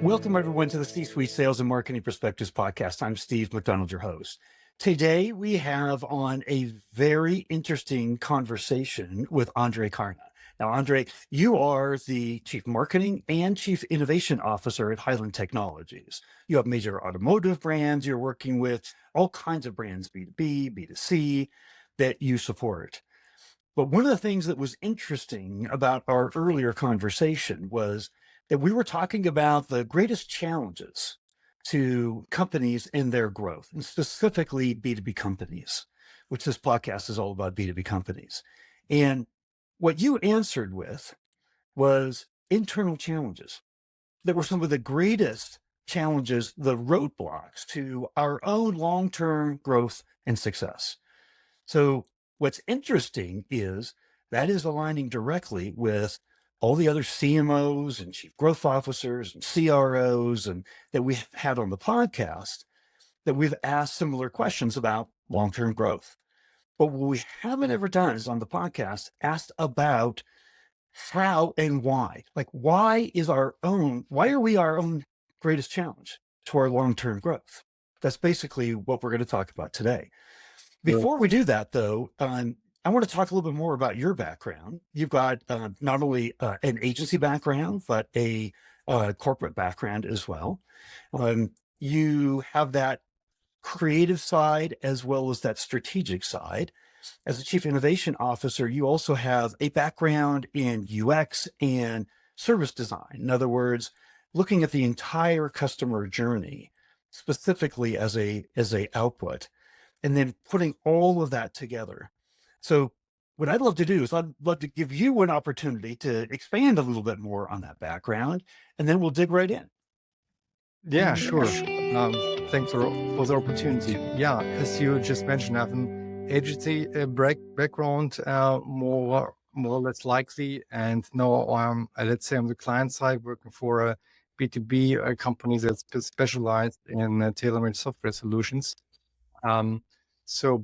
Welcome, everyone, to the C-Suite Sales and Marketing Perspectives podcast. I'm Steve McDonald, your host. Today, we have on a very interesting conversation with Andrej Krahne. Now, Andrej, you are the Chief Marketing and Chief Innovation Officer at Hyand Technologies. You have major automotive brands you're working with, all kinds of brands, B2B, B2C, that you support. But one of the things that was interesting about our earlier conversation was that we were talking about the greatest challenges to companies in their growth, and specifically B2B companies, which this podcast is all about B2B companies. And what you answered with was internal challenges that were some of the greatest challenges, the roadblocks to our own long-term growth and success. So what's interesting is that is aligning directly with all the other CMOs and chief growth officers and CROs and that we've had on the podcast that we've asked similar questions about long-term growth. But what we haven't ever done is on the podcast asked about how and why. Like, why are we our own greatest challenge to our long-term growth? That's basically what we're going to talk about today. Before we do that, though, I want to talk a little bit more about your background. You've got not only an agency background, but a corporate background as well. You have that creative side as well as that strategic side. As a chief innovation officer, you also have a background in UX and service design. In other words, looking at the entire customer journey, specifically as a output, and then putting all of that together. So what I'd love to do is I'd love to give you an opportunity to expand a little bit more on that background, and then we'll dig right in. Yeah, sure. Thanks for the opportunity. Yeah, as you just mentioned, I have an agency background, more or less likely, and now let's say on the client side, working for a B2B company that's specialized in tailor-made software solutions.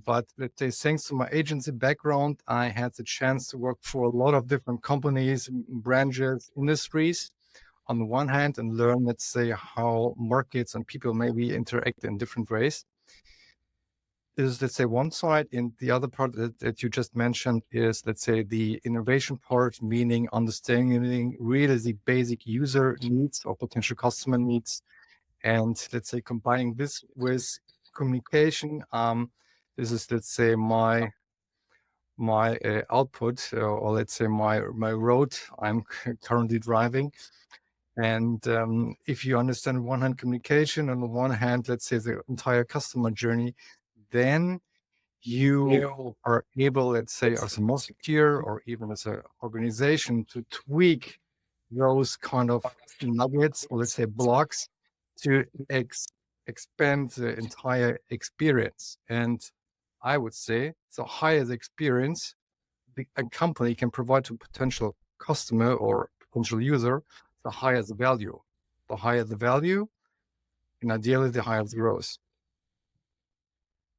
But let's say thanks to my agency background, I had the chance to work for a lot of different companies, branches, industries on the one hand, and learn, let's say, how markets and people maybe interact in different ways. This is, let's say, one side, and the other part that you just mentioned is, let's say, the innovation part, meaning understanding really the basic user needs or potential customer needs, and let's say combining this with communication. This is, let's say, my output, or let's say my road I'm currently driving. And if you understand on one hand communication, on the one hand, let's say the entire customer journey, then you are able, let's say, as a marketer or even as an organization, to tweak those kind of nuggets, or let's say blocks, to expand the entire experience. And I would say the higher the experience a company can provide to potential customer or potential user, the higher the value. The higher the value, and ideally the higher the growth.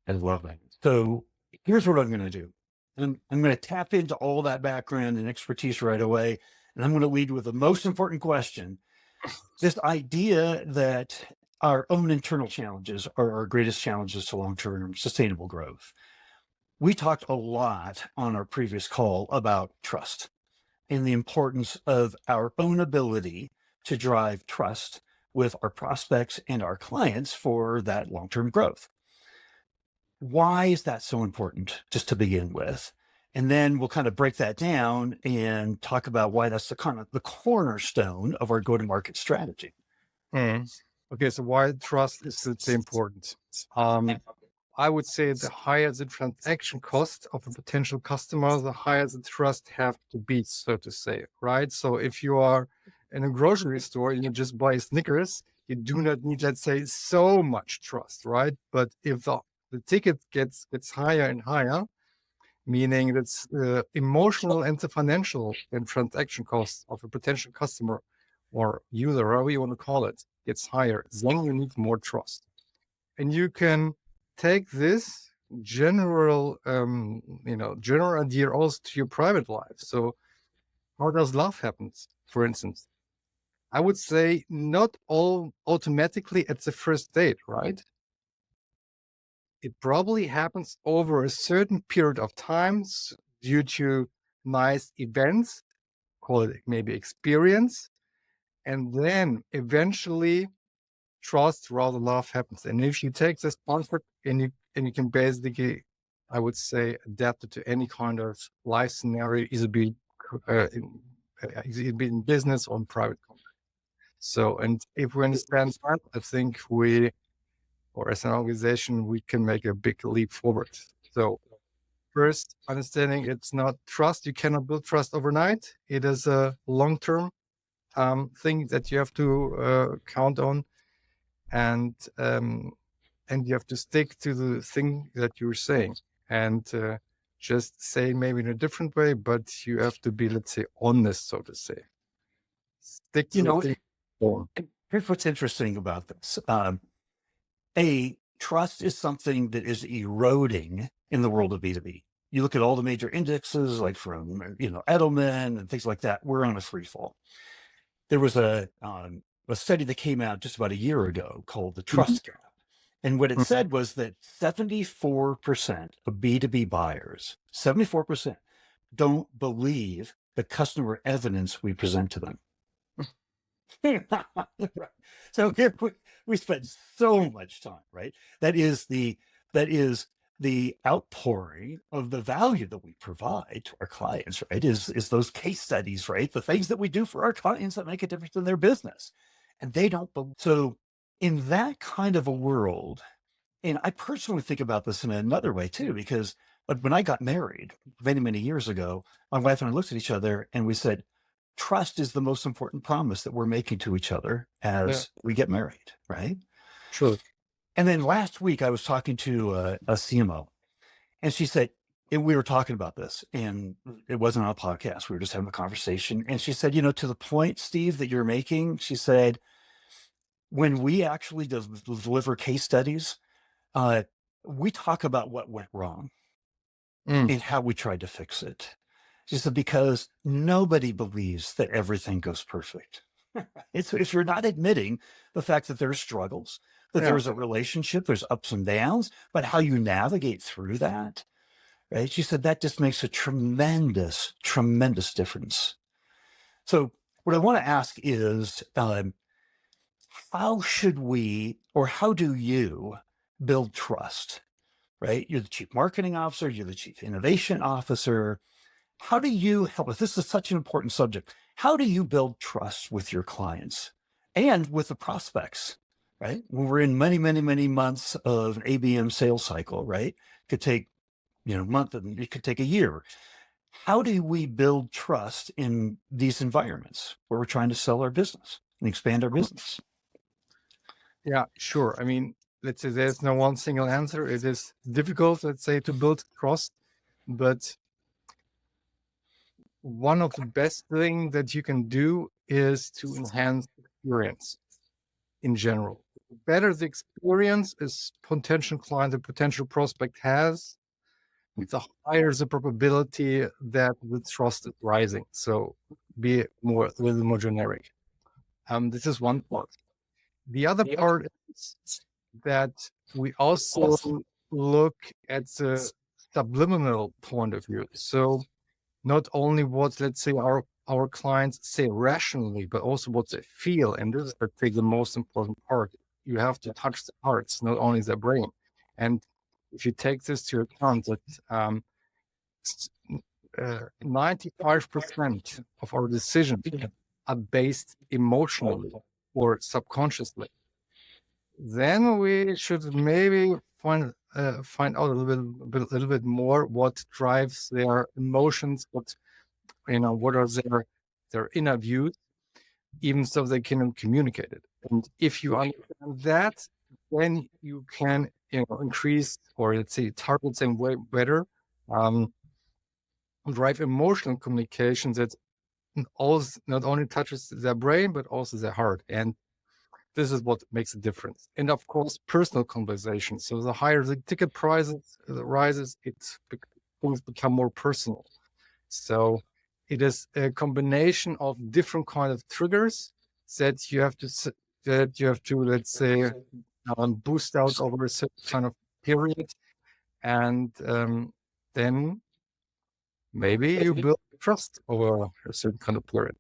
I love that. So here's what I'm going to do. I'm going to tap into all that background and expertise right away. And I'm going to lead with the most important question. This idea that our own internal challenges are our greatest challenges to long-term sustainable growth. We talked a lot on our previous call about trust and the importance of our own ability to drive trust with our prospects and our clients for that long-term growth. Why is that so important, just to begin with? And then we'll kind of break that down and talk about why that's the kind of the cornerstone of our go-to-market strategy. Okay, so why trust is so important? I would say the higher the transaction cost of a potential customer, the higher the trust have to be, so to say, right? So if you are in a grocery store and you just buy Snickers, you do not need, let's say, so much trust, right? But if the ticket gets higher and higher, meaning that's emotional and the financial and transaction costs of a potential customer or user, however you want to call it, gets higher, then you need more trust. And you can take this general idea also to your private life. So how does love happen, for instance? I would say not all automatically at the first date, right? It probably happens over a certain period of time due to nice events, call it maybe experience, and then eventually trust rather love happens. And if you take this concept and you can basically, I would say, adapt it to any kind of life scenario, either be in business or in private company. So, and if we understand that, I think we, or as an organization, we can make a big leap forward. So first, understanding it's not trust. You cannot build trust overnight. It is a long-term thing that you have to count on, and you have to stick to the thing that you're saying, and just say maybe in a different way, but you have to be, let's say, honest, so to say. Stick to the thing. Here's what's interesting about this. Trust is something that is eroding in the world of B2B. You look at all the major indexes, like from Edelman and things like that. We're on a free fall. There was a study that came out just about a year ago called the Trust Gap, and what it said was that 74% of B2B buyers, 74%, don't believe the customer evidence we present to them. So here we spend so much time, right? That is the outpouring of the value that we provide to our clients, right? Is those case studies, right? The things that we do for our clients that make a difference in their business. And they don't believe. So in that kind of a world, and I personally think about this in another way too, because when I got married many, many years ago, my wife and I looked at each other and we said, trust is the most important promise that we're making to each other as we get married, right? Sure. And then last week I was talking to a CMO, and she said, and we were talking about this, and it wasn't on a podcast. We were just having a conversation. And she said, to the point, Steve, that you're making, she said, when we actually deliver case studies, we talk about what went wrong and how we tried to fix it. She said, because nobody believes that everything goes perfect. If you're not admitting the fact that there's struggles, that there's a relationship, there's ups and downs, but how you navigate through that, right? She said that just makes a tremendous, tremendous difference. So what I want to ask is, how should we, or how do you build trust, right? You're the chief marketing officer, you're the chief innovation officer. How do you help us? This is such an important subject. How do you build trust with your clients and with the prospects, right? When we're in many, many, many months of an ABM sales cycle, right? It could take, a month, and it could take a year. How do we build trust in these environments where we're trying to sell our business and expand our business? Yeah, sure. I mean, let's say there's no one single answer. It is difficult, let's say, to build trust, but one of the best things that you can do is to enhance experience in general. The better the experience is potential client, the potential prospect has, the higher the probability that the trust is rising. So be a little more generic. This is one part. The other part is that we also look at the subliminal point of view. So not only what, let's say, our clients say rationally, but also what they feel. And this is, I think, the most important part. You have to touch the hearts, not only the brain. And if you take this to account, that 95% of our decisions are based emotionally or subconsciously, then we should maybe find out a little bit more what drives their emotions, what are their inner views, even so they can communicate it. And if you understand that, then you can increase, or let's say target them way better, drive emotional communication that not only touches their brain but also their heart. And this is what makes a difference. And of course, personal conversation. So the higher the ticket prices rises, things become more personal. So it is a combination of different kind of triggers that you have to, let's say, boost out over a certain kind of period, and then maybe you build trust over a certain kind of period.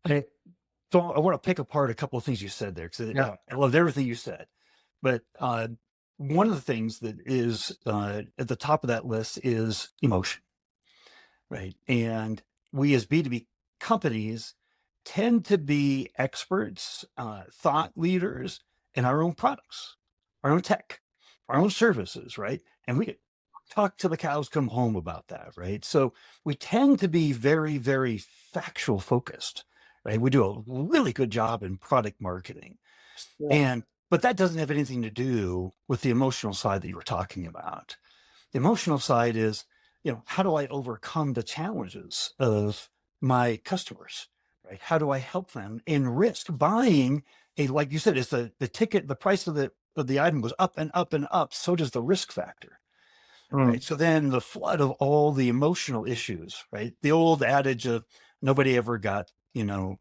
Okay. So I want to pick apart a couple of things you said there because I loved everything you said. But one of the things that is at the top of that list is emotion, right? And we as B2B companies tend to be experts, thought leaders in our own products, our own tech, our own services, right? And we talk till the cows come home about that, right? So we tend to be very, very factual focused, right? We do a really good job in product marketing. But that doesn't have anything to do with the emotional side that you were talking about. The emotional side is, how do I overcome the challenges of my customers, right? How do I help them in risk buying like you said, it's the ticket, the price of the item goes up and up and up. So does the risk factor, right? So then the flood of all the emotional issues, right? The old adage of nobody ever got,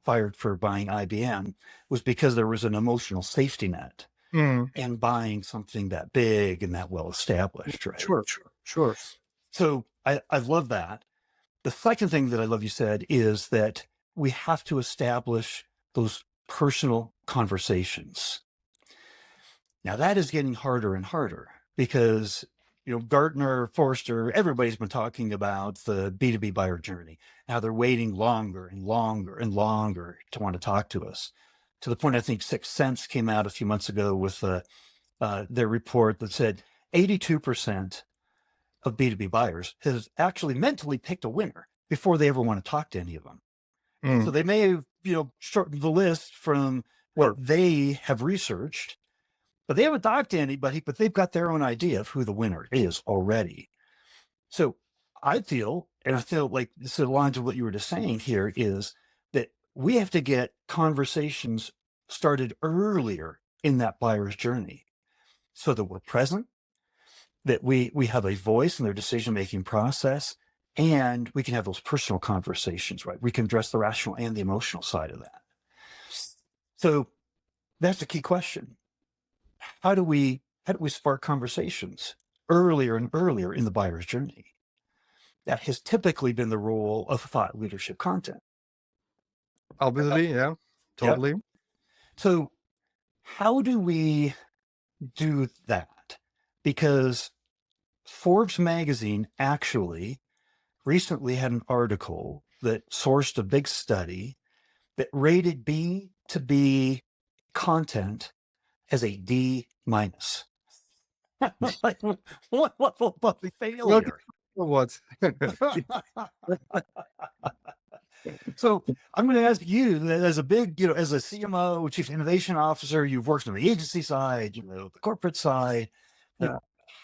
fired for buying IBM was because there was an emotional safety net and buying something that big and that well established, right? Sure. So I love that. The second thing that I love you said is that we have to establish those personal conversations. Now that is getting harder and harder because, Gartner, Forrester, everybody's been talking about the B2B buyer journey. Now they're waiting longer and longer and longer to want to talk to us, to the point I think 6 Sense came out a few months ago with their report that said 82% of B2B buyers has actually mentally picked a winner before they ever want to talk to any of them. So they may have, shortened the list from what they have researched, but they haven't talked to anybody, but they've got their own idea of who the winner is already. So I feel like this aligns with what you were just saying here, is that we have to get conversations started earlier in that buyer's journey so that we're present, that we have a voice in their decision-making process, and we can have those personal conversations, right? We can address the rational and the emotional side of that. So that's the key question. How do we spark conversations earlier and earlier in the buyer's journey? That has typically been the role of thought leadership content. Obviously, yeah, totally. Yep. So how do we do that? Because Forbes magazine actually recently had an article that sourced a big study that rated B2B content as a D-. Like, what failure? What? So I'm going to ask you, as a big, as a CMO, chief innovation officer, you've worked on the agency side, the corporate side.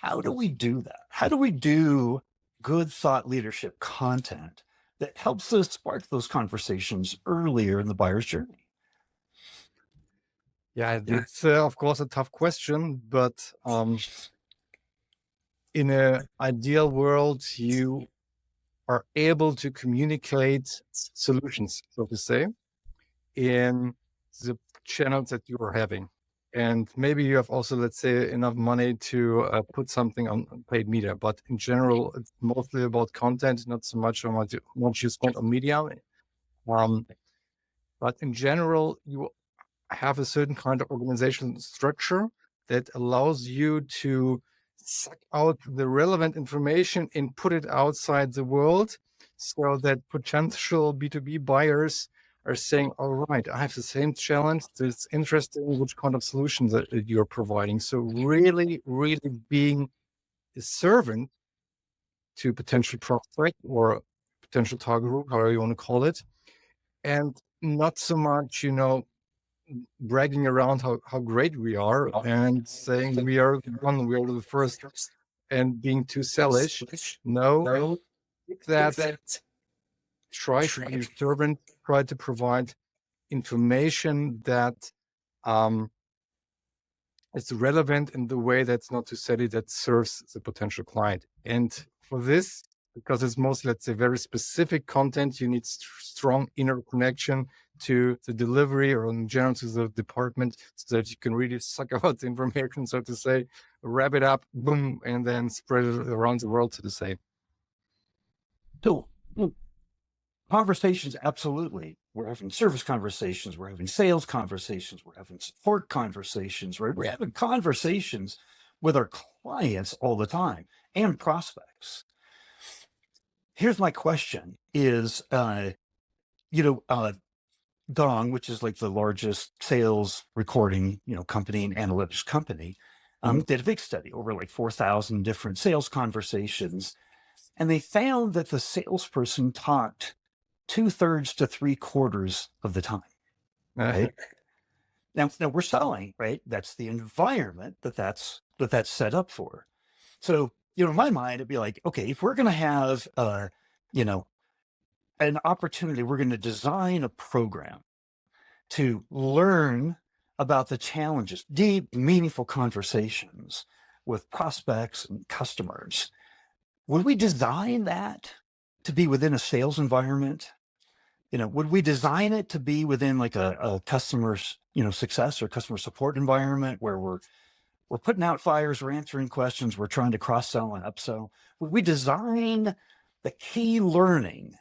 How do we do that? How do we do good thought leadership content that helps us spark those conversations earlier in the buyer's journey? Yeah, it's of course a tough question, but in an ideal world, you are able to communicate solutions, so to say, in the channels that you are having. And maybe you have also, let's say, enough money to put something on paid media. But in general, it's mostly about content, not so much on what you spend on media. But in general, you have a certain kind of organizational structure that allows you to suck out the relevant information and put it outside the world, so that potential B2B buyers are saying, all right, I have the same challenge. It's interesting which kind of solutions that you're providing. So really, really being a servant to potential prospect or potential target group, however you want to call it, and not so much, bragging around how great we are and saying we are the first and being too selfish. No, that try to be servant, try to provide information that is relevant in the way that's not too silly, that serves the potential client. And for this, because it's mostly, let's say, very specific content, you need strong inner connection to the delivery or in general to the department so that you can really suck out the information, so to say, wrap it up, boom, and then spread it around the world, so to say. So, conversations, absolutely. We're having service conversations, we're having sales conversations, we're having support conversations, right? We're having conversations with our clients all the time and prospects. Here's my question is, Dong, which is like the largest sales recording, company and analytics company, did a big study over like 4,000 different sales conversations. And they found that the salesperson talked 2/3 to 3/4 of the time. Right? Now we're selling, right? That's the environment that's set up for. So, in my mind, it'd be like, okay, if we're going to have, an opportunity, we're going to design a program to learn about the challenges, deep, meaningful conversations with prospects and customers. Would we design that to be within a sales environment? Would we design it to be within like a customer's, success or customer support environment where we're putting out fires, we're answering questions, we're trying to cross-sell and upsell? Would we design the key learning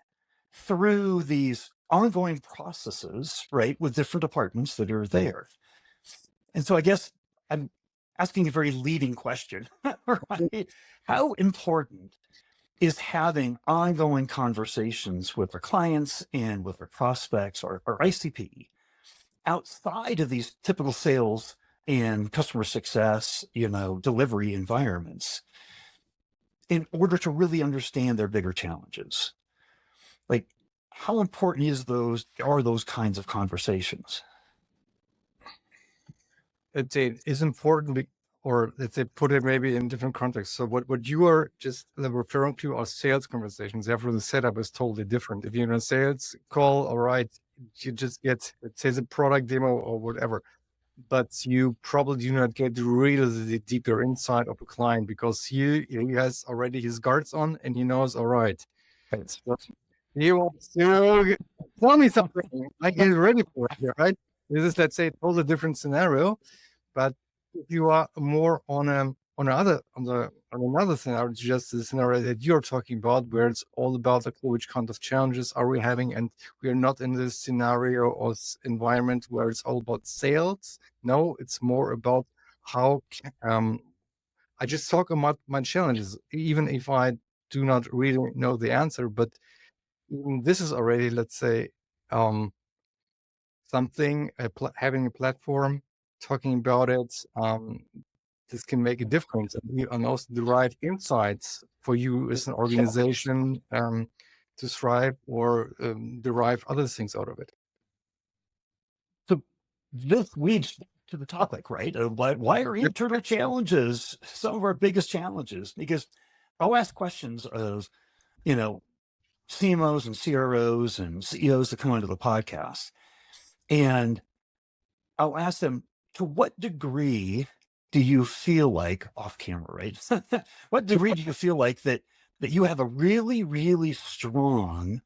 through these ongoing processes, right, with different departments that are there? And so I guess I'm asking a very leading question, right? How important is having ongoing conversations with our clients and with our prospects or ICP outside of these typical sales and customer success, delivery environments in order to really understand their bigger challenges? Like, how important are those kinds of conversations? It's important, or let's say put it maybe in different contexts. So what you are just referring to are sales conversations. Therefore, the setup is totally different. If you're in a sales call, all right, you just get, let's say, the product demo or whatever, but you probably do not get really the deeper insight of a client because he has already his guards on and he knows, all right, you want to tell me something, I get ready for it, right? This is, let's say, a totally different scenario. But if you are more on another scenario, it's just the scenario that you're talking about, where it's all about which kind of challenges are we having, and we are not in this scenario or environment where it's all about sales. No, it's more about how I just talk about my challenges, even if I do not really know the answer. But this is already, let's say, something, having a platform, talking about it, this can make a difference, and also the right insights for you as an organization to thrive or derive other things out of it. So this leads to the topic, right? Of why are internal challenges some of our biggest challenges? Because I'll ask questions of, CMOs and CROs and CEOs that come onto the podcast, and I'll ask them, to what degree do you feel like off camera, right? What degree do you feel like that you have a really, really strong,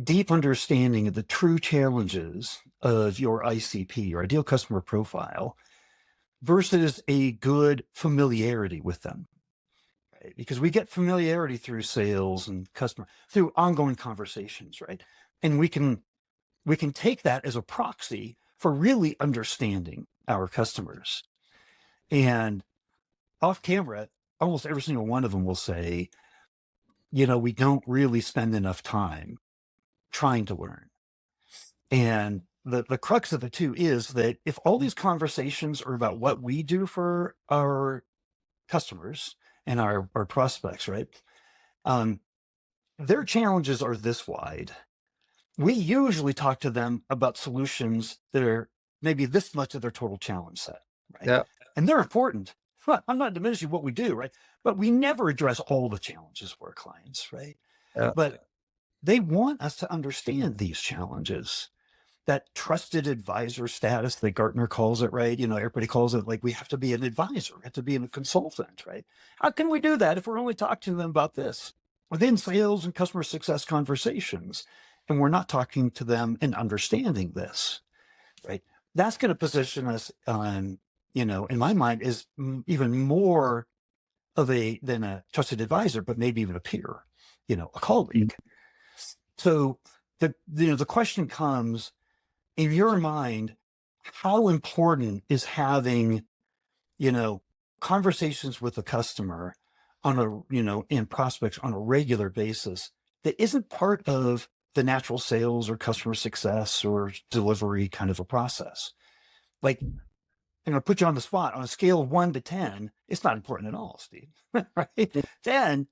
deep understanding of the true challenges of your ICP, your ideal customer profile, versus a good familiarity with them? Right? Because we get familiarity through sales and customer, through ongoing conversations, right? And we can take that as a proxy for really understanding our customers. And off camera, almost every single one of them will say, we don't really spend enough time trying to learn. And the crux of it too is that if all these conversations are about what we do for our customers and our prospects, right? Their challenges are this wide. We usually talk to them about solutions that are maybe this much of their total challenge set, right? Yeah. And they're important. I'm not diminishing what we do, right? But we never address all the challenges for our clients, right? Yeah. But they want us to understand these challenges. That trusted advisor status that Gartner calls it, right? Everybody calls it like we have to be an advisor, we have to be a consultant, right? How can we do that if we're only talking to them about this? Within sales and customer success conversations, and we're not talking to them and understanding this, right? That's going to position us on, in my mind, is even more of than a trusted advisor, but maybe even a peer, a colleague. So the question comes, in your mind, how important is having, conversations with the customer on and prospects on a regular basis that isn't part of the natural sales or customer success or delivery kind of a process? Like, I'm going to put you on the spot. On a scale of 1 to 10, it's not important at all, Steve, right? 10,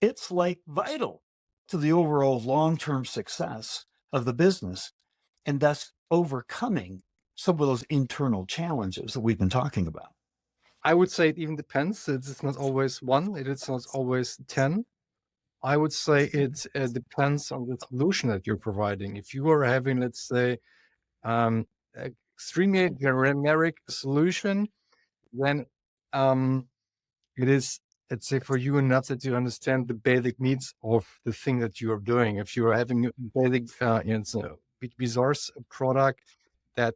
it's like vital to the overall long-term success of the business, and thus overcoming some of those internal challenges that we've been talking about. I would say it even depends. It's not always 1. It's not always 10. I would say it depends on the solution that you're providing. If you are having, let's say, extremely generic solution, then it is, let's say, for you enough that you understand the basic needs of the thing that you are doing. If you are having a basic, it's a B2B source product that,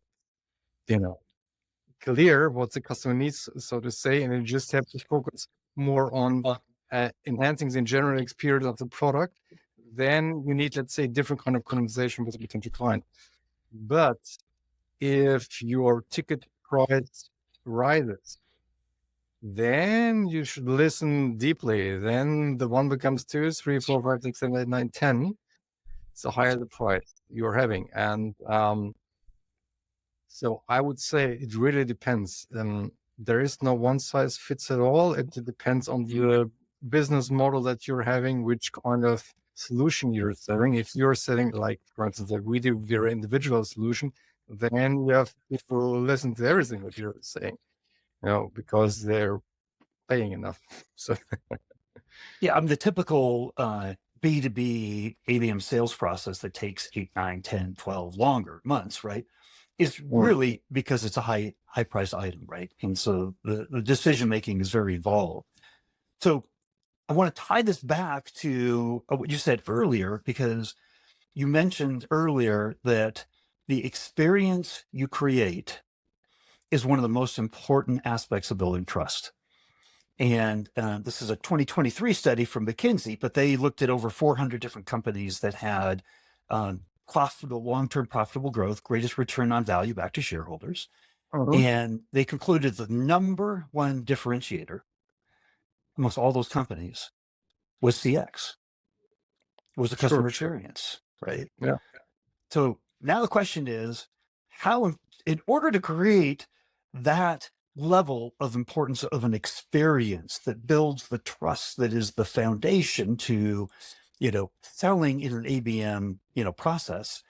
clear what the customer needs, so to say, and you just have to focus more on enhancing the general experience of the product, then you need, let's say, different kind of conversation with a potential client. But if your ticket price rises, then you should listen deeply. Then the 1 becomes 2, 3, 4, 5, 6, 7, 8, 9, 10. So higher the price you're having. And so I would say it really depends. There is no one size fits at all. It depends on the business model that you're having, which kind of solution you're selling. If you're selling, like, for instance, like we do, we're individual solution, then you have people listen to everything that you're saying, because they're paying enough. So Yeah, I mean, the typical B2B ABM sales process that takes 8, 9, 10, 12 longer months, right, is really because it's a high priced item, right? And so the decision making is very involved. So I want to tie this back to what you said earlier, because you mentioned earlier that the experience you create is one of the most important aspects of building trust. And this is a 2023 study from McKinsey, but they looked at over 400 different companies that had long-term profitable growth, greatest return on value back to shareholders. And they concluded the number one differentiator amongst all those companies was CX, was the customer experience, right? Yeah. So now the question is, how, in order to create that level of importance of an experience that builds the trust that is the foundation to, selling in an ABM, process,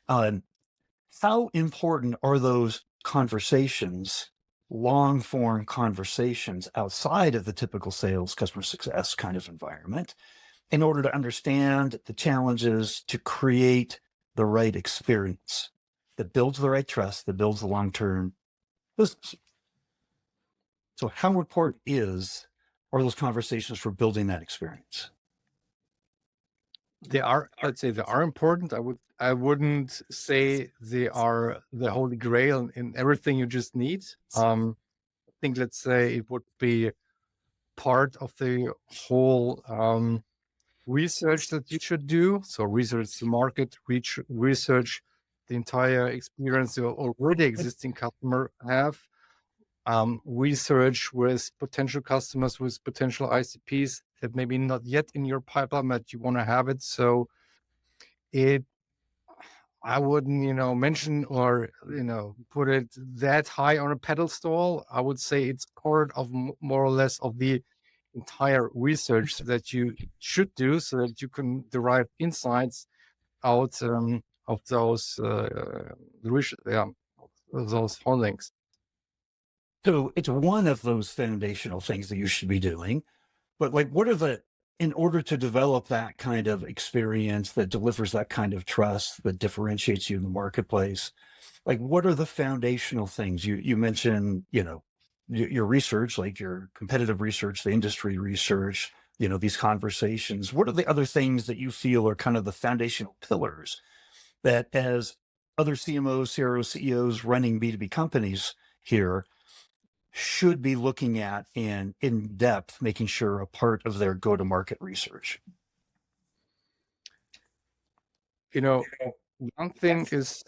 how important are those conversations, long form conversations outside of the typical sales, customer success kind of environment, in order to understand the challenges to create the right experience that builds the right trust, that builds the long-term business? So how important are those conversations for building that experience? I'd say they are important. I wouldn't say they are the holy grail in everything you just need. I think, let's say, it would be part of the whole research that you should do. So research the market, research the entire experience your already existing customer have, research with potential customers, with potential ICPs that maybe not yet in your pipeline, but you want to have it. So I wouldn't, mention or, put it that high on a pedestal. I would say it's part of more or less of the entire research that you should do, so that you can derive insights out of those those holdings. So it's one of those foundational things that you should be doing. But like, in order to develop that kind of experience that delivers that kind of trust that differentiates you in the marketplace, like, what are the foundational things? You mentioned, your research, like your competitive research, the industry research, these conversations. What are the other things that you feel are kind of the foundational pillars that as other CMOs, CROs, CEOs running B2B companies here should be looking at and in depth, making sure a part of their go-to-market research? One thing is,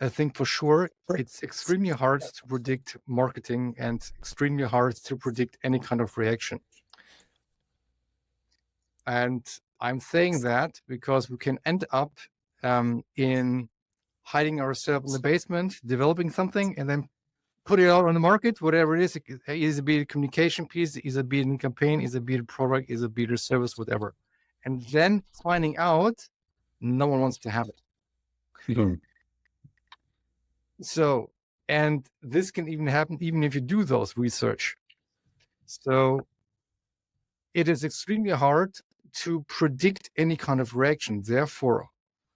I think for sure, it's extremely hard to predict marketing and extremely hard to predict any kind of reaction. And I'm saying that because we can end up in hiding ourselves in the basement, developing something, and then put it out on the market, whatever it is it be a communication piece, is it be a campaign, is it be a product, is it be a service, whatever. And then finding out no one wants to have it. Mhm. So, and this can even happen even if you do those research. So it is extremely hard to predict any kind of reaction. Therefore,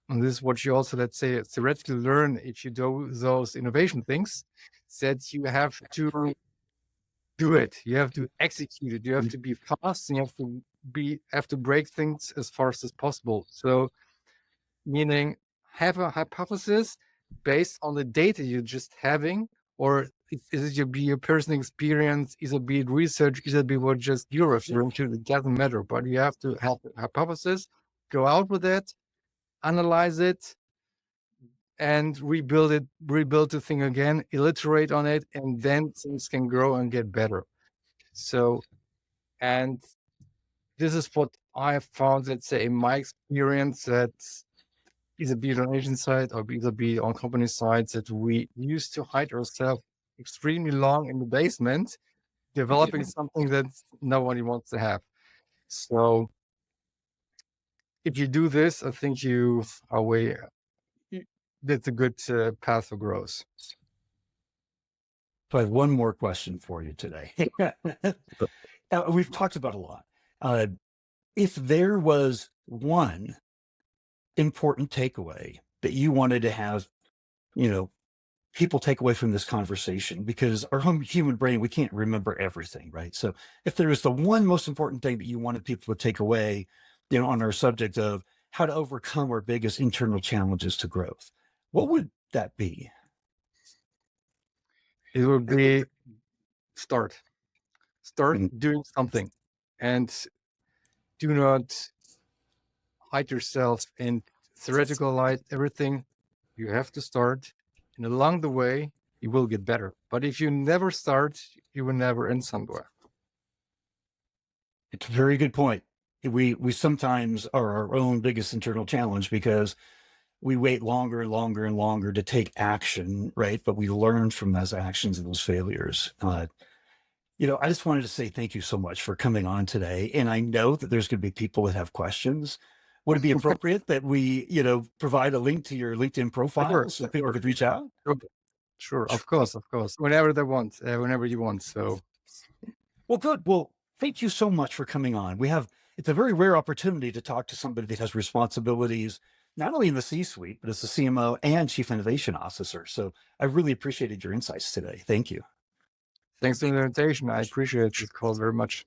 and this is what you also, let's say, theoretically learn if you do those innovation things, that you have to do it. You have to execute it. You have to be fast, and you have to break things as fast as possible. So, meaning have a hypothesis based on the data you're just having, or is it be a personal experience? Is it be research? Is it be what just you're referring to? It doesn't matter, but you have to have a hypothesis, go out with it, analyze it, and rebuild the thing again, iterate on it, and then things can grow and get better. So, and this is what I found, let's say, in my experience, that either be it on agent side or either be on company sides, that we used to hide ourselves extremely long in the basement, developing something that nobody wants to have. So if you do this, I think you are that's a good path for growth. So I have one more question for you today. We've talked about a lot. If there was one important takeaway that you wanted to have, people take away from this conversation, because our human brain, we can't remember everything, right? So if there was the one most important thing that you wanted people to take away, on our subject of how to overcome our biggest internal challenges to growth, what would that be? It would be start Mhm. doing something, and do not hide yourself in theoretical light. Everything you have to start, and along the way you will get better. But if you never start, you will never end somewhere. It's a very good point. We sometimes are our own biggest internal challenge because we wait longer and longer and longer to take action, right? But we learn from those actions and those failures. I just wanted to say thank you so much for coming on today. And I know that there's going to be people that have questions. Would it be appropriate that we, provide a link to your LinkedIn profile so people could reach out? Sure, of course, whenever they want, whenever you want. So, well, good. Well, thank you so much for coming on. It's a very rare opportunity to talk to somebody that has responsibilities, not only in the C-suite, but as a CMO and Chief Innovation Officer. So I really appreciated your insights today. Thank you. thanks for the invitation. I appreciate this call very much.